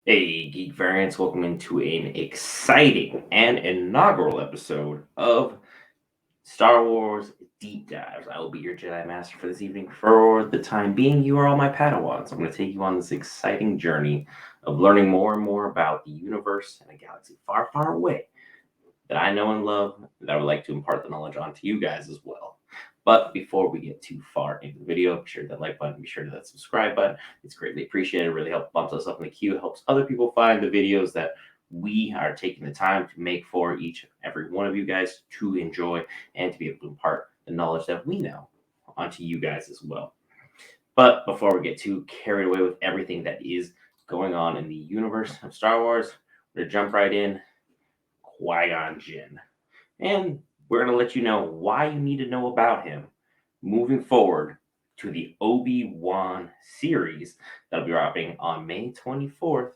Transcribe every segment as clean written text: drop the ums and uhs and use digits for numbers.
Hey, Geek variants, welcome into an exciting and inaugural episode of Star Wars Deep Dives. I will be your Jedi Master for this evening. For the time being, you are all my Padawans. I'm going to take you on this exciting journey of learning more and more about the universe and a galaxy far, far away that I know and love, that I would like to impart the knowledge on to you guys as well. But before we get too far into the video, be sure to hit that like button, be sure to hit that subscribe button. It's greatly appreciated. It really helps bump us up in the queue. It helps other people find the videos that we are taking the time to make for each and every one of you guys to enjoy and to be able to impart the knowledge that we know onto you guys as well. But before we get too carried away with everything that is going on in the universe of Star Wars, we're going to jump right in. Qui Gon Jinn. And we're going to let you know why you need to know about him moving forward to the Obi-Wan series that'll be dropping on May 24th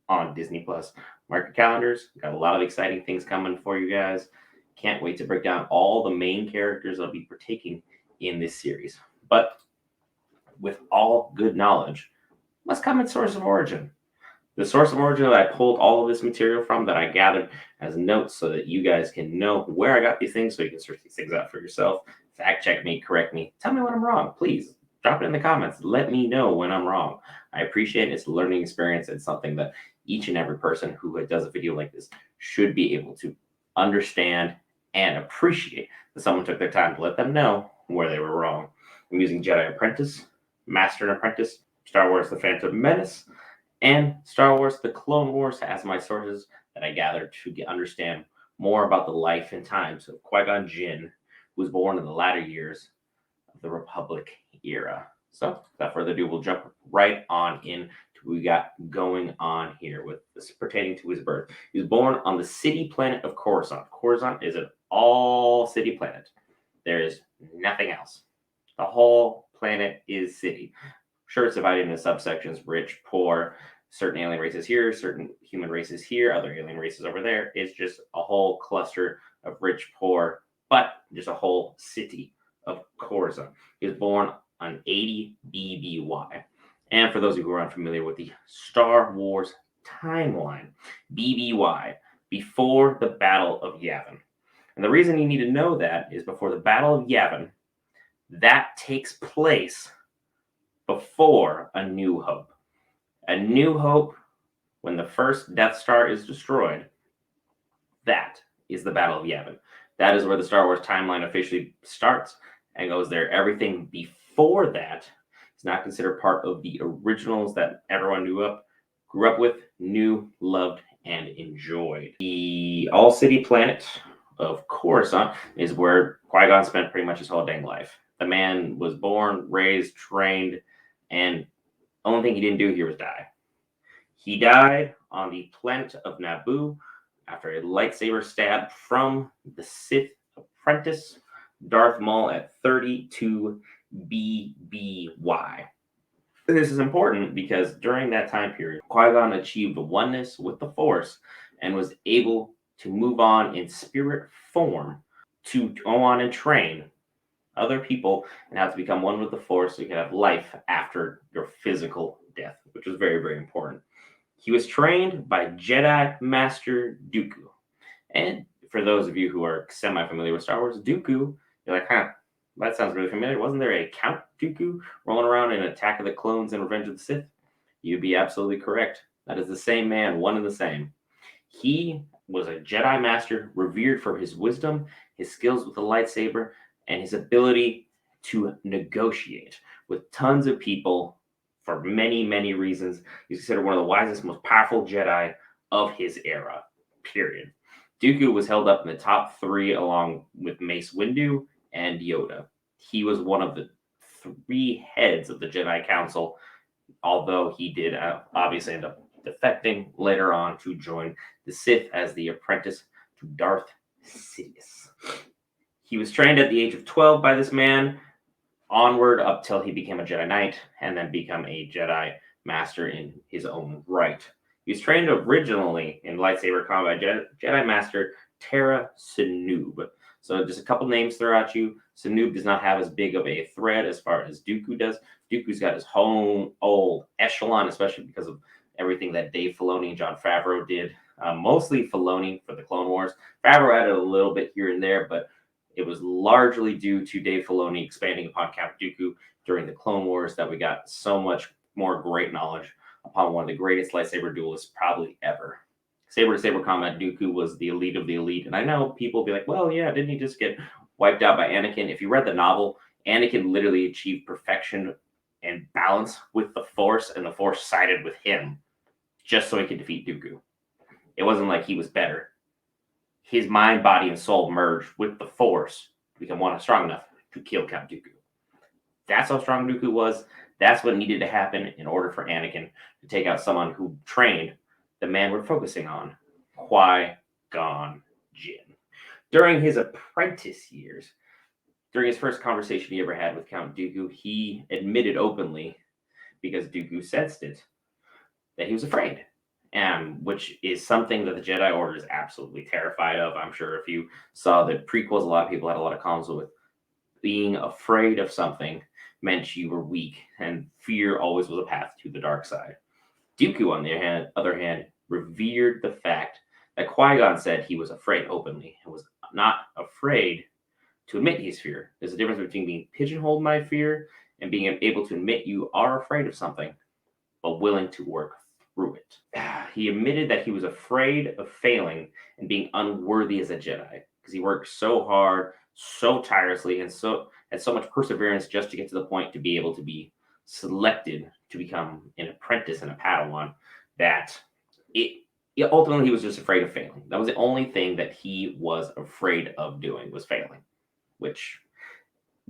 on Disney+. Mark your calendars. Got a lot of exciting things coming for you guys. Can't wait to break down all the main characters that'll be partaking in this series. But with all good knowledge must come its source of origin. The source of origin that I pulled all of this material from, that I gathered as notes so that you guys can know where I got these things, so you can search these things out for yourself. Fact check me, correct me, tell me when I'm wrong. Please drop it in the comments. Let me know when I'm wrong. I appreciate it. It's a learning experience. It's something that each and every person who does a video like this should be able to understand and appreciate that someone took their time to let them know where they were wrong. I'm using Jedi Apprentice, Master and Apprentice, Star Wars The Phantom Menace, and Star Wars The Clone Wars as my sources that I gathered to understand more about the life and times of Qui Gon Jinn, who was born in the latter years of the Republic era. So, without further ado, we'll jump right on in to what we got going on here with this pertaining to his birth. He was born on the city planet of Coruscant. Coruscant is an all-city planet. There is nothing else. The whole planet is city. Sure, it's divided into subsections, rich, poor, certain alien races here, certain human races here, other alien races over there. It's just a whole cluster of rich, poor, but just a whole city of Coruscant. He was born on 80 BBY. And for those of you who are unfamiliar with the Star Wars timeline, BBY, before the Battle of Yavin. And the reason you need to know that is before the Battle of Yavin, that takes place before A New Hope. A New Hope, when the first Death Star is destroyed, that is the Battle of Yavin. That is where the Star Wars timeline officially starts and goes there. Everything before that is not considered part of the originals that everyone grew up with, knew, loved, and enjoyed. The all-city planet of Coruscant is where Qui-Gon spent pretty much his whole dang life. The man was born, raised, trained, and the only thing he didn't do here was die. He died on the planet of Naboo after a lightsaber stab from the Sith apprentice, Darth Maul, at 32 BBY. This is important because during that time period, Qui-Gon achieved oneness with the Force and was able to move on in spirit form to go on and train other people and how to become one with the Force so you can have life after your physical death, which was very, very important. He was trained by Jedi Master Dooku. And for those of you who are semi-familiar with Star Wars, Dooku, you're like, that sounds really familiar. Wasn't there a Count Dooku rolling around in Attack of the Clones and Revenge of the Sith? You'd be absolutely correct. That is the same man, one and the same. He was a Jedi Master, revered for his wisdom, his skills with the lightsaber, and his ability to negotiate with tons of people for many, many reasons. He's considered one of the wisest, most powerful Jedi of his era, period. Dooku was held up in the top three along with Mace Windu and Yoda. He was one of the three heads of the Jedi Council, although he did obviously end up defecting later on to join the Sith as the apprentice to Darth Sidious. He was trained at the age of 12 by this man, onward up till he became a Jedi Knight, and then become a Jedi Master in his own right. He was trained originally in lightsaber combat Jedi Master Tara Sanoob. So just a couple names throw at you. Sanoob does not have as big of a threat as far as Dooku does. Dooku's got his own old echelon, especially because of everything that Dave Filoni and Jon Favreau did. Mostly Filoni for the Clone Wars. Favreau added a little bit here and there, but it was largely due to Dave Filoni expanding upon Count Dooku during the Clone Wars that we got so much more great knowledge upon one of the greatest lightsaber duelists probably ever. Saber-to-saber combat, Dooku was the elite of the elite. And I know people will be like, well, yeah, didn't he just get wiped out by Anakin? If you read the novel, Anakin literally achieved perfection and balance with the Force, and the Force sided with him just so he could defeat Dooku. It wasn't like he was better. His mind, body, and soul merged with the Force to become one strong enough to kill Count Dooku. That's how strong Dooku was. That's what needed to happen in order for Anakin to take out someone who trained the man we're focusing on, Qui Gon Jinn. During his apprentice years, during his first conversation he ever had with Count Dooku, he admitted openly, because Dooku sensed it, that he was afraid. Which is something that the Jedi Order is absolutely terrified of. I'm sure if you saw the prequels, a lot of people had a lot of comments with being afraid of something meant you were weak, and fear always was a path to the dark side. Dooku, on the other hand, revered the fact that Qui-Gon said he was afraid openly and was not afraid to admit his fear. There's a difference between being pigeonholed by fear and being able to admit you are afraid of something, but willing to work through it. He admitted that he was afraid of failing and being unworthy as a Jedi because he worked so hard, so tirelessly, and so had so much perseverance just to get to the point to be able to be selected to become an apprentice and a Padawan, that ultimately he was just afraid of failing. That was the only thing that he was afraid of doing, was failing, which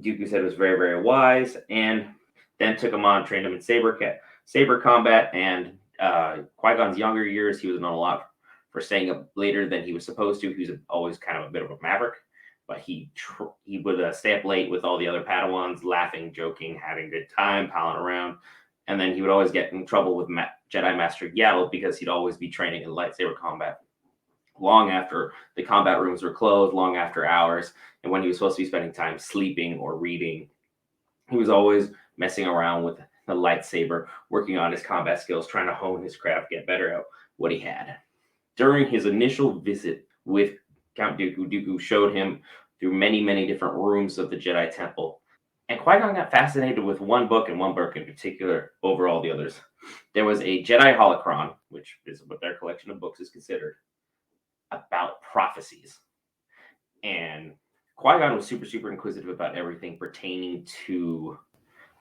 Dooku said was very, very wise, and then took him on, trained him in saber combat, and Qui-Gon's younger years, he was known a lot for staying up later than he was supposed to. He was always kind of a bit of a maverick, but he would stay up late with all the other Padawans, laughing, joking, having a good time, palling around. And then he would always get in trouble with Jedi Master Yaddle because he'd always be training in lightsaber combat long after the combat rooms were closed, long after hours. And when he was supposed to be spending time sleeping or reading, he was always messing around with the lightsaber, working on his combat skills, trying to hone his craft, get better at what he had. During his initial visit with Count Dooku, Dooku showed him through many, many different rooms of the Jedi Temple. And Qui-Gon got fascinated with one book, and one book in particular over all the others. There was a Jedi Holocron, which is what their collection of books is considered, about prophecies. And Qui-Gon was super, super inquisitive about everything pertaining to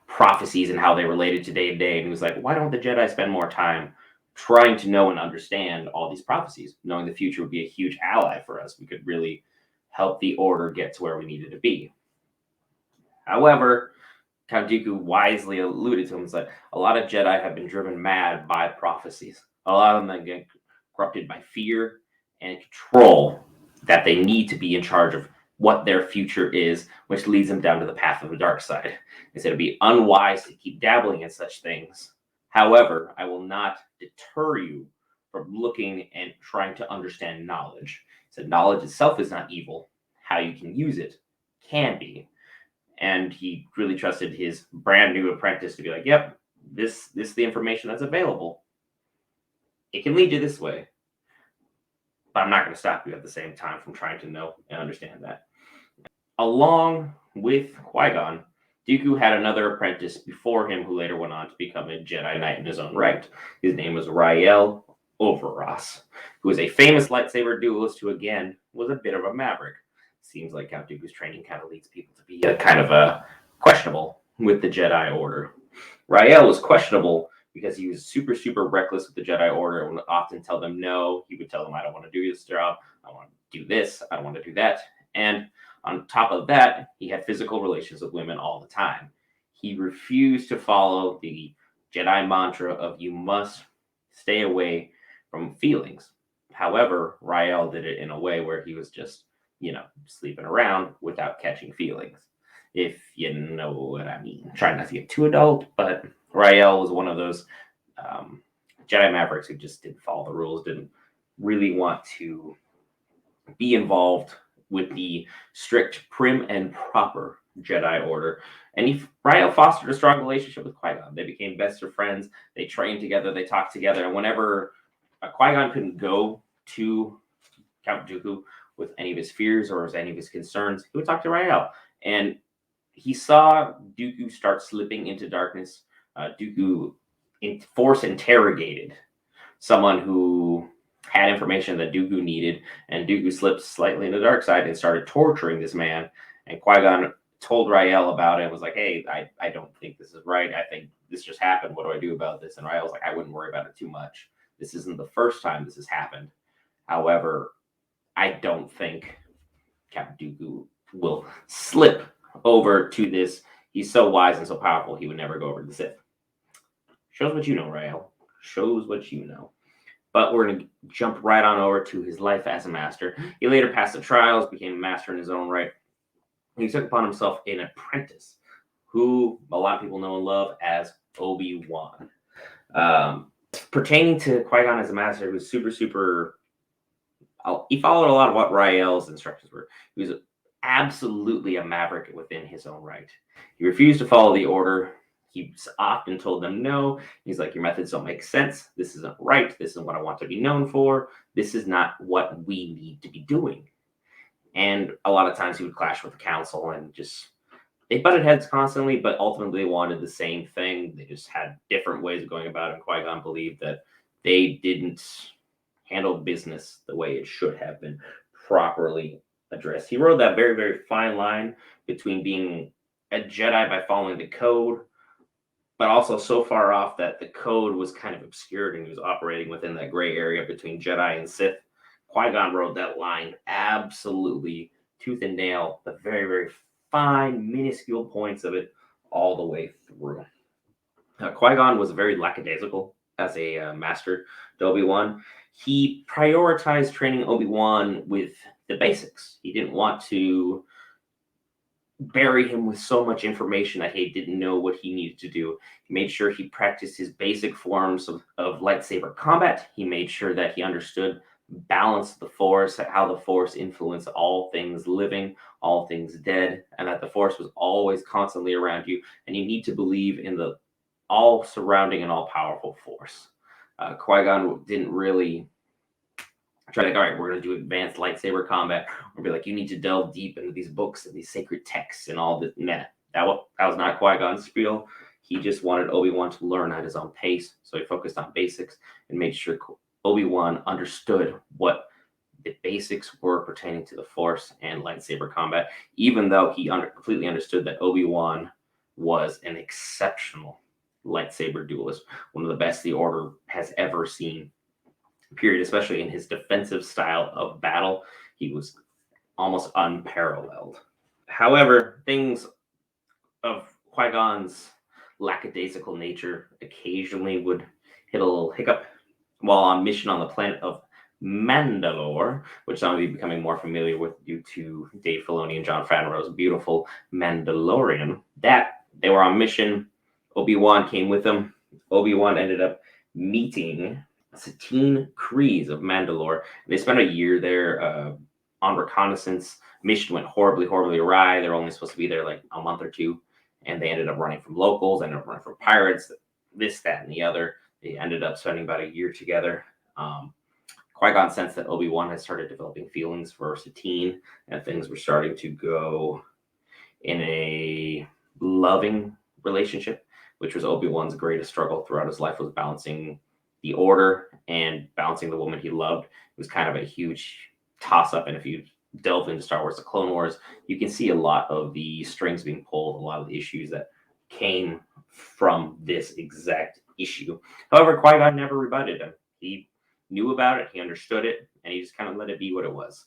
prophecies and how they related to day to day. And he was like, why don't the Jedi spend more time trying to know and understand all these prophecies, knowing the future would be a huge ally for us? We could really help the Order get to where we needed to be. However, Count Dooku wisely alluded to him and said, a lot of Jedi have been driven mad by prophecies. A lot of them get corrupted by fear and control, that they need to be in charge of what their future is, which leads them down to the path of the dark side. He said it'd be unwise to keep dabbling in such things. However, I will not deter you from looking and trying to understand knowledge. He said knowledge itself is not evil. How you can use it can be. And he really trusted his brand new apprentice to be like, yep, this is the information that's available. It can lead you this way. But I'm not going to stop you at the same time from trying to know and understand that. Along with Qui-Gon, Dooku had another apprentice before him who later went on to become a Jedi Knight in his own right. His name was Rael Overross, who was a famous lightsaber duelist who, again, was a bit of a maverick. Seems like Count Dooku's training kind of leads people to be kind of questionable with the Jedi Order. Rael was questionable because he was super, super reckless with the Jedi Order and would often tell them no. He would tell them, I don't want to do this job. I want to do this. I don't want to do that. And on top of that, he had physical relations with women all the time. He refused to follow the Jedi mantra of you must stay away from feelings. However, Rael did it in a way where he was just, sleeping around without catching feelings. If you know what I mean. Trying not to get too adult, but Rael was one of those Jedi Mavericks who just didn't follow the rules, didn't really want to be involved with the strict, prim, and proper Jedi Order. And Rael fostered a strong relationship with Qui Gon. They became best of friends. They trained together. They talked together. And whenever Qui Gon couldn't go to Count Dooku with any of his fears or any of his concerns, he would talk to Rael. And he saw Dooku start slipping into darkness. Dooku force interrogated someone who had information that Dooku needed, and Dooku slipped slightly in the dark side and started torturing this man. And Qui-Gon told Rael about it and was like, hey, I don't think this is right. I think this just happened. What do I do about this? And Rael was like, I wouldn't worry about it too much. This isn't the first time this has happened. However, I don't think Captain Dooku will slip over to this. He's so wise and so powerful, he would never go over to the Sith. Shows what you know, Rael. Shows what you know. But we're going to jump right on over to his life as a master. He later passed the trials, became a master in his own right. He took upon himself an apprentice who a lot of people know and love as Obi-Wan. Pertaining to Qui-Gon as a master, he was super... he followed a lot of what Rael's instructions were. He was absolutely a maverick within his own right. He refused to follow the order. He often told them no. He's like, your methods don't make sense. This isn't right. This isn't what I want to be known for. This is not what we need to be doing. And a lot of times he would clash with the council and they butted heads constantly, but ultimately they wanted the same thing. They just had different ways of going about it. And Qui-Gon believed that they didn't handle business the way it should have been properly addressed. He rode that very, very fine line between being a Jedi by following the code, but also so far off that the code was kind of obscured and he was operating within that gray area between Jedi and Sith. Qui-Gon rode that line absolutely tooth and nail, the very, very fine, minuscule points of it all the way through. Qui-Gon was very lackadaisical as a master to Obi-Wan. He prioritized training Obi-Wan with the basics. He didn't want to bury him with so much information that he didn't know what he needed to do. He made sure he practiced his basic forms of lightsaber combat. He made sure that he understood balance of the Force, how the Force influenced all things living, all things dead, and that the Force was always constantly around you. And you need to believe in the all surrounding and all powerful Force. Qui-Gon didn't really try to, all right, we're going to do advanced lightsaber combat. Or be like, you need to delve deep into these books and these sacred texts and all this. Nah, that was not Qui-Gon's spiel. He just wanted Obi-Wan to learn at his own pace. So he focused on basics and made sure Obi-Wan understood what the basics were pertaining to the Force and lightsaber combat, even though he completely understood that Obi-Wan was an exceptional lightsaber duelist, one of the best the Order has ever seen, period, especially in his defensive style of battle. He was almost unparalleled. However, things of Qui-Gon's lackadaisical nature occasionally would hit a little hiccup while on mission on the planet of Mandalore, which some of you are becoming more familiar with due to Dave Filoni and Jon Favreau's beautiful Mandalorian. That they were on mission. Obi-Wan came with them. Obi-Wan ended up meeting Satine Kryze of Mandalore. They spent a year there on reconnaissance. Mission went horribly awry. They were only supposed to be there like a month or two, and they ended up running from locals, ended up running from pirates, this, that, and the other. They ended up spending about a year together. Qui-Gon sensed that Obi-Wan had started developing feelings for Satine, and things were starting to go in a loving relationship, which was Obi-Wan's greatest struggle throughout his life, was balancing the Order and balancing the woman he loved. It was kind of a huge toss-up, and if you delve into Star Wars: The Clone Wars, you can see a lot of the strings being pulled, a lot of the issues that came from this exact issue. However, Qui-Gon never rebutted him. He knew about it, he understood it, and he just kind of let it be what it was.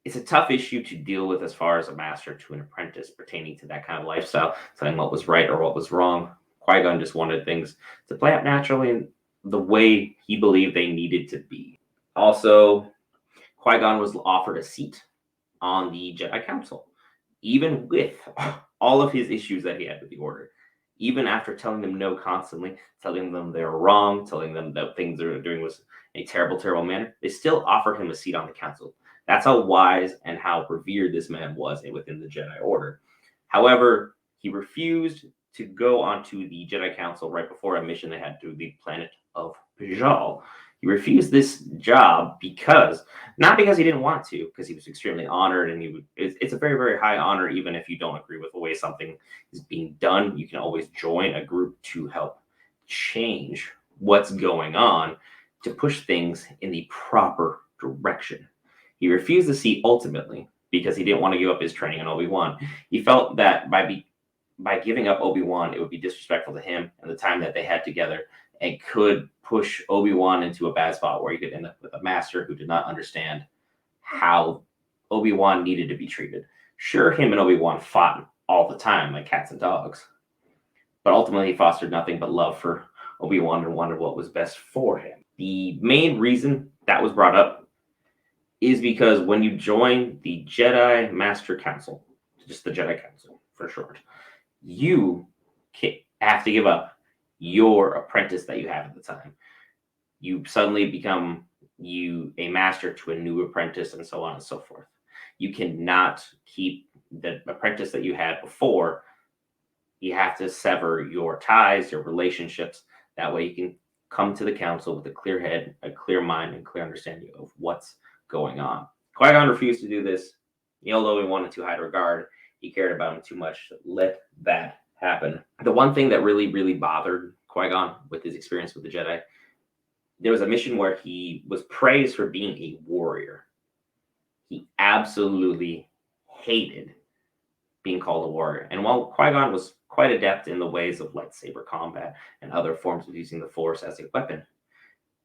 It's a tough issue to deal with as far as a master to an apprentice pertaining to that kind of lifestyle, telling what was right or what was wrong. Qui-Gon just wanted things to play out naturally in the way he believed they needed to be. Also, Qui-Gon was offered a seat on the Jedi Council, even with all of his issues that he had with the Order. even after telling them no constantly, telling them they're wrong, telling them that things they're doing was in a terrible, terrible manner, they still offered him a seat on the council. That's how wise and how revered this man was within the Jedi Order. However, he refused to go onto the Jedi Council right before a mission they had to the planet of Pajal. He refused this job because, not because he didn't want to, because he was extremely honored, and it's a very, very high honor, even if you don't agree with the way something is being done. You can always join a group to help change what's going on to push things in the proper direction. He refused the seat ultimately because he didn't want to give up his training on Obi-Wan. He felt that by giving up Obi-Wan, it would be disrespectful to him and the time that they had together, and could push Obi-Wan into a bad spot where he could end up with a master who did not understand how Obi-Wan needed to be treated. Sure, him and Obi-Wan fought all the time like cats and dogs, but ultimately he fostered nothing but love for Obi-Wan and wanted what was best for him. The main reason that was brought up is because when you join the Jedi Master Council, just the Jedi Council for short, you have to give up your apprentice that you have at the time. You suddenly become a master to a new apprentice, and so on and so forth. You cannot keep the apprentice that you had before. You have to sever your ties, your relationships. That way you can come to the council with a clear head, a clear mind, and clear understanding of what's going on. Qui-Gon refused to do this. Although he wanted too high regard, he cared about him too much to let that happen. The one thing that really, really bothered Qui-Gon with his experience with the Jedi, there was a mission where he was praised for being a warrior. He absolutely hated being called a warrior. And while Qui-Gon was quite adept in the ways of lightsaber combat and other forms of using the Force as a weapon,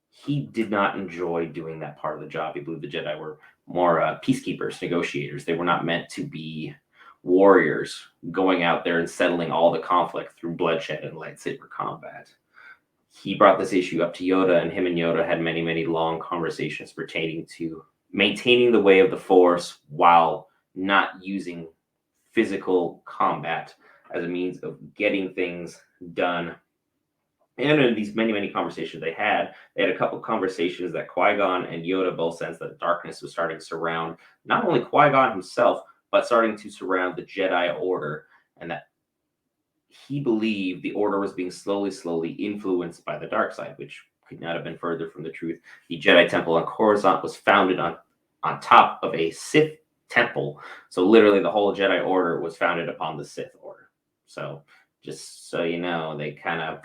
he did not enjoy doing that part of the job. He believed the Jedi were more peacekeepers, negotiators. They were not meant to be warriors going out there and settling all the conflict through bloodshed and lightsaber combat. He brought this issue up to Yoda, and him and Yoda had many, many long conversations pertaining to maintaining the way of the Force while not using physical combat as a means of getting things done. And in these many, many conversations they had a couple conversations that Qui-Gon and Yoda both sensed that darkness was starting to surround not only Qui-Gon himself, but starting to surround the Jedi Order, and that he believed the Order was being slowly influenced by the dark side, which could not have been further from the truth. The Jedi Temple on Coruscant was founded on top of a Sith temple. So literally the whole Jedi Order was founded upon the Sith Order. So just so you know, they kind of,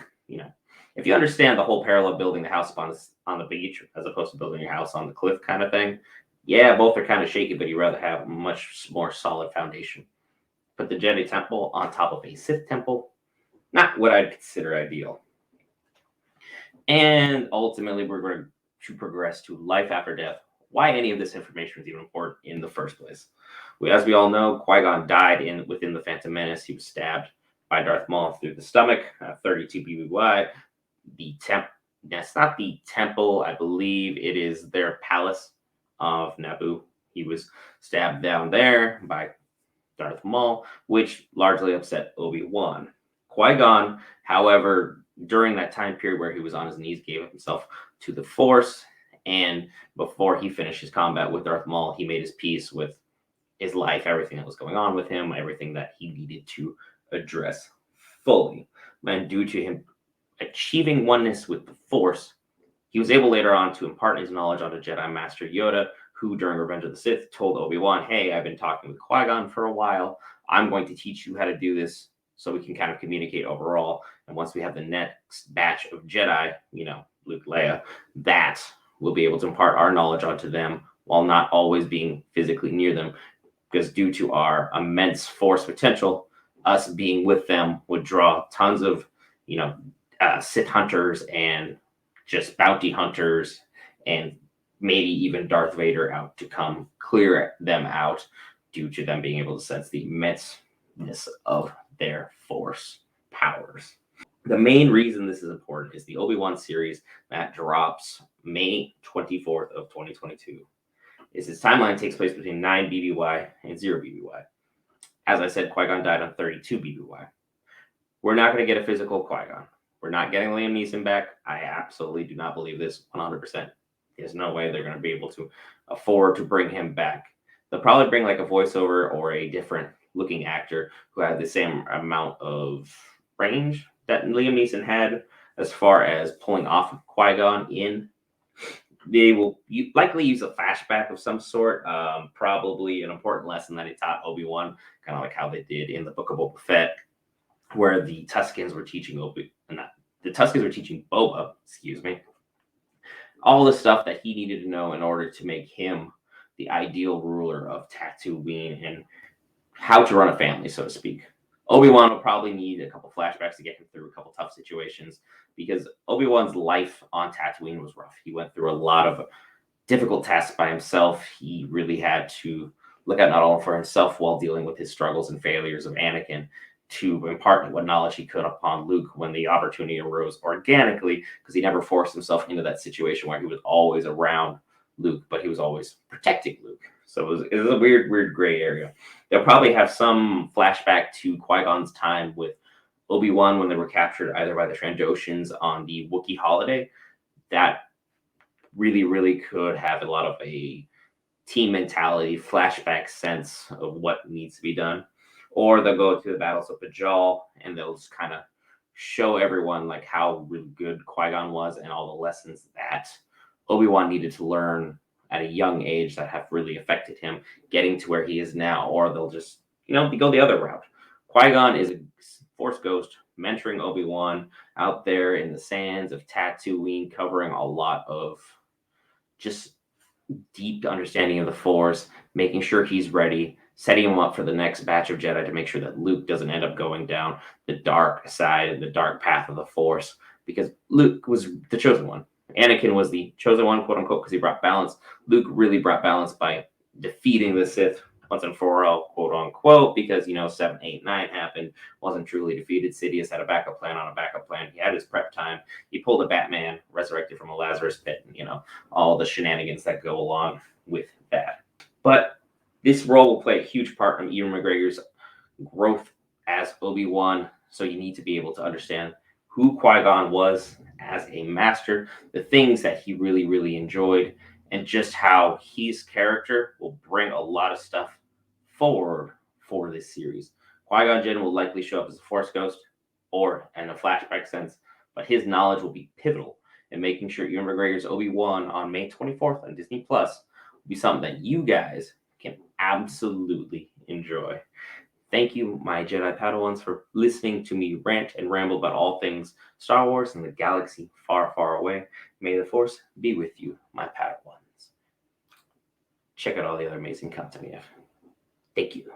if you understand the whole parallel building the house on the beach as opposed to building your house on the cliff kind of thing, yeah, both are kind of shaky, but you'd rather have a much more solid foundation. Put the Jedi Temple on top of a Sith temple, not what I'd consider ideal. And ultimately, we're going to progress to life after death. Why any of this information is even important in the first place. As we all know, Qui-Gon died within the Phantom Menace. He was stabbed by Darth Maul through the stomach, 32 BBY. That's not the temple. I believe it is their palace of Naboo. He was stabbed down there by Darth Maul, which largely upset Obi-Wan. Qui-Gon, however, during that time period where he was on his knees, gave himself to the Force, and before he finished his combat with Darth Maul, he made his peace with his life, everything that was going on with him, everything that he needed to address fully. And due to him achieving oneness with the Force, he was able later on to impart his knowledge onto Jedi Master Yoda, who during Revenge of the Sith told Obi-Wan, hey, I've been talking with Qui-Gon for a while. I'm going to teach you how to do this so we can kind of communicate overall. And once we have the next batch of Jedi, Luke, Leia, that we'll be able to impart our knowledge onto them while not always being physically near them. Because due to our immense Force potential, us being with them would draw tons of, Sith hunters and just bounty hunters and maybe even Darth Vader out to come clear them out due to them being able to sense the immenseness of their Force powers. The main reason this is important is the Obi-Wan series that drops May 24th of 2022. Its timeline takes place between 9 BBY and 0 BBY. As I said, Qui-Gon died on 32 BBY. We're not going to get a physical Qui-Gon. We're not getting Liam Neeson back. I absolutely do not believe this 100%. There's no way they're going to be able to afford to bring him back. They'll probably bring like a voiceover or a different looking actor who had the same amount of range that Liam Neeson had as far as pulling off Qui-Gon in. They will likely use a flashback of some sort, probably an important lesson that he taught Obi-Wan, kind of like how they did in the Book of Boba Fett, where the Tuscans were teaching Boba, excuse me, all the stuff that he needed to know in order to make him the ideal ruler of Tatooine and how to run a family, so to speak. Obi-Wan will probably need a couple flashbacks to get him through a couple tough situations because Obi-Wan's life on Tatooine was rough. He went through a lot of difficult tasks by himself. He really had to look out not only for himself while dealing with his struggles and failures of Anakin, to impart what knowledge he could upon Luke when the opportunity arose organically, because he never forced himself into that situation where he was always around Luke, but he was always protecting Luke. So it was a weird gray area. They'll probably have some flashback to Qui-Gon's time with Obi-Wan when they were captured either by the Trandoshans on the Wookiee holiday. That really could have a lot of a team mentality, flashback sense of what needs to be done. Or they'll go to the battles of Bajal and they'll just kind of show everyone like how really good Qui-Gon was and all the lessons that Obi-Wan needed to learn at a young age that have really affected him getting to where he is now. Or they'll just, go the other route. Qui-Gon is a Force ghost mentoring Obi-Wan out there in the sands of Tatooine, covering a lot of just deep understanding of the Force, making sure he's ready, setting him up for the next batch of Jedi to make sure that Luke doesn't end up going down the dark side and the dark path of the Force, because Luke was the chosen one. Anakin was the chosen one, quote unquote, because he brought balance. Luke really brought balance by defeating the Sith once and for all, quote unquote, because 7, 8, 9 happened, wasn't truly defeated. Sidious had a backup plan on a backup plan. He had his prep time. He pulled a Batman, resurrected from a Lazarus pit, and all the shenanigans that go along with that. But this role will play a huge part in Ewan McGregor's growth as Obi-Wan, so you need to be able to understand who Qui-Gon was as a master, the things that he really enjoyed, and just how his character will bring a lot of stuff forward for this series. Qui-Gon Jinn will likely show up as a Force ghost or in a flashback sense, but his knowledge will be pivotal in making sure Ewan McGregor's Obi-Wan on May 24th on Disney Plus will be something that you guys can absolutely enjoy. Thank you, my Jedi Padawans, for listening to me rant and ramble about all things Star Wars and the galaxy far away. May the Force be with you, my Padawans. Check out all the other amazing content we have. Thank you.